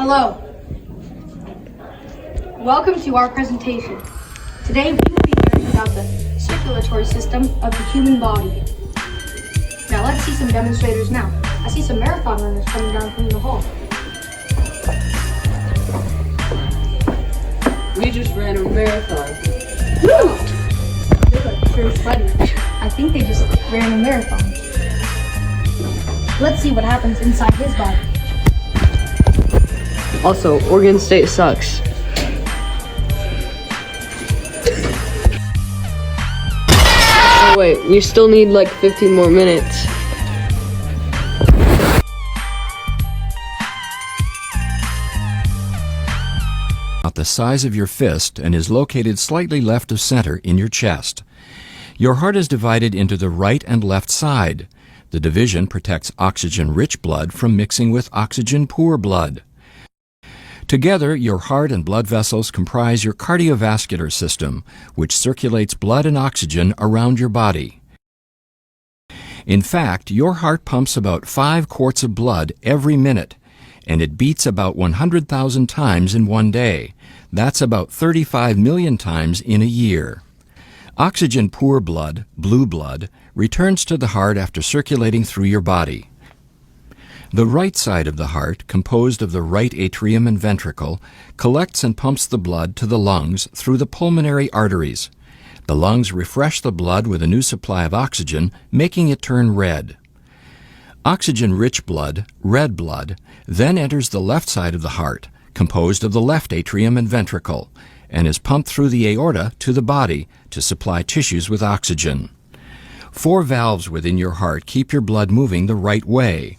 Hello. Welcome to our presentation. Today we will be learning about the circulatory system of the human body. Now let's see some demonstrators now. I see some marathon runners coming down from the hall. We just ran a marathon. Woo! They look sure sweaty. I think they just ran a marathon. Let's see what happens inside his body. Also, Oregon State sucks. Oh wait, we still need like 15 more minutes. About the size of your fist and is located slightly left of center in your chest. Your heart is divided into the right and left side. The division protects oxygen-rich blood from mixing with oxygen-poor blood. Together, your heart and blood vessels comprise your cardiovascular system, which circulates blood and oxygen around your body. In fact, your heart pumps about 5 quarts of blood every minute, and it beats about 100,000 times in one day. That's about 35 million times in a year. Oxygen-poor blood, blue blood, returns to the heart after circulating through your body. The right side of the heart, composed of the right atrium and ventricle, collects and pumps the blood to the lungs through the pulmonary arteries. The lungs refresh the blood with a new supply of oxygen, making it turn red. Oxygen-rich blood, red blood, then enters the left side of the heart, composed of the left atrium and ventricle, and is pumped through the aorta to the body to supply tissues with oxygen. 4 valves within your heart keep your blood moving the right way.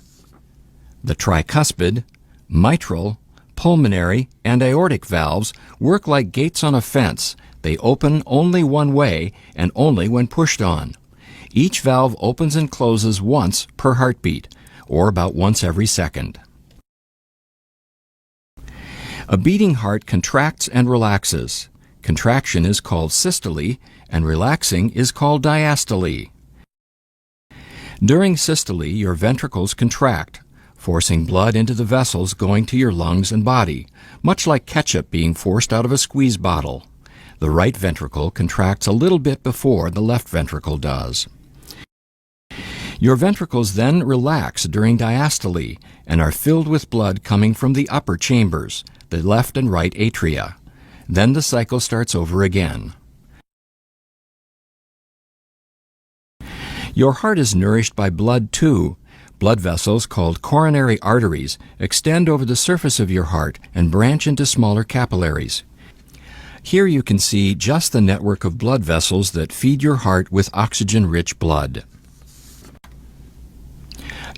The tricuspid, mitral, pulmonary, and aortic valves work like gates on a fence. They open only one way and only when pushed on. Each valve opens and closes once per heartbeat, or about once every second. A beating heart contracts and relaxes. Contraction is called systole, and relaxing is called diastole. During systole, your ventricles contract, forcing blood into the vessels going to your lungs and body, much like ketchup being forced out of a squeeze bottle. The right ventricle contracts a little bit before the left ventricle does. Your ventricles then relax during diastole and are filled with blood coming from the upper chambers, the left and right atria. Then the cycle starts over again. Your heart is nourished by blood too. Blood vessels called coronary arteries extend over the surface of your heart and branch into smaller capillaries. Here you can see just the network of blood vessels that feed your heart with oxygen-rich blood.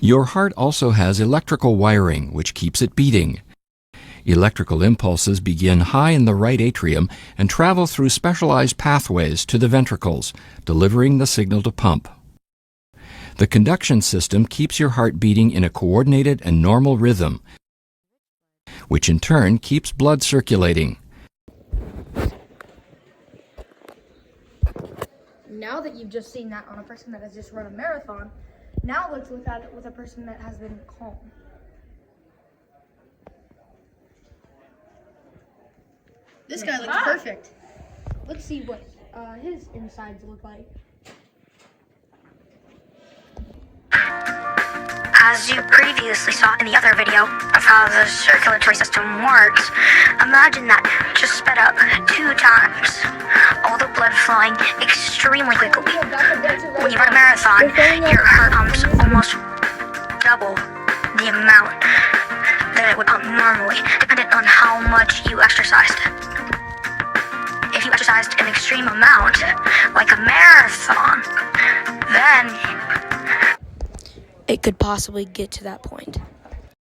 Your heart also has electrical wiring, which keeps it beating. Electrical impulses begin high in the right atrium and travel through specialized pathways to the ventricles, delivering the signal to pump. The conduction system keeps your heart beating in a coordinated and normal rhythm, which in turn keeps blood circulating. Now that you've just seen that on a person that has just run a marathon, now let's look at it with a person that has been calm. This guy looks perfect. Let's see what his insides look like. As you previously saw in the other video of how the circulatory system works, imagine that just sped up 2 times. All the blood flowing extremely quickly. When you run a marathon, your heart pumps almost double the amount that it would pump normally, depending on how much you exercised. If you exercised an extreme amount, like a marathon, then it could possibly get to that point.